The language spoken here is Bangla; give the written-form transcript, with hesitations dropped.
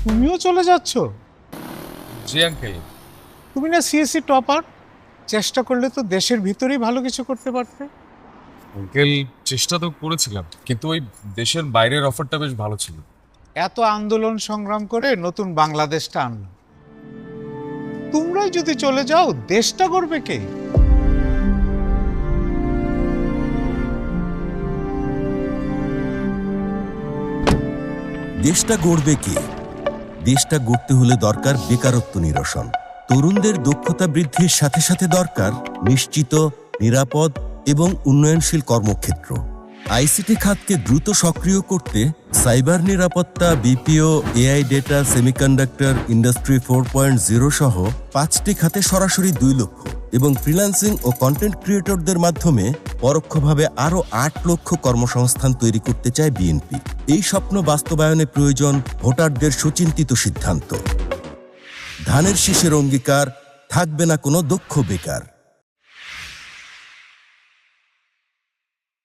তুমিও চলে যাচ্ছ? জি আঙ্কেল। তুমি না সিএসসি টপার, চেষ্টা করলে তো দেশের ভিতরেই ভালো কিছু করতে পারতে। আঙ্কেল চেষ্টা তো করেছিলাম, কিন্তু ওই দেশের বাইরের অফারটা বেশ ভালো ছিল। এত আন্দোলন সংগ্রাম করে নতুন বাংলাদেশটা আনলো, তোমরাই যদি চলে যাও দেশটা করবে কে? দেশটা গড়বে কে? দেশটা গড়তে হলে দরকার বেকারত্ব নিরসন। তরুণদের দক্ষতা বৃদ্ধির সাথে সাথে দরকার নিশ্চিত, নিরাপদ এবং উন্নয়নশীল কর্মক্ষেত্র। আইসিটি খাতকে দ্রুত সক্রিয় করতে সাইবার নিরাপত্তা, BPO, AI data, semiconductor, industry 4.0 সহ 5টি খাতে সরাসরি 2 লক্ষ এবং ফ্রিল্যান্সিং ও কন্টেন্ট ক্রিয়েটরদের মাধ্যমে পরোক্ষভাবে আরও 8 লক্ষ কর্মসংস্থান তৈরি করতে চায় বিএনপি। এই স্বপ্ন বাস্তবায়নে প্রয়োজন ভোটারদের সুচিন্তিত সিদ্ধান্ত। ধানের শীষের অঙ্গীকার, থাকবে না কোনো দক্ষ বেকার।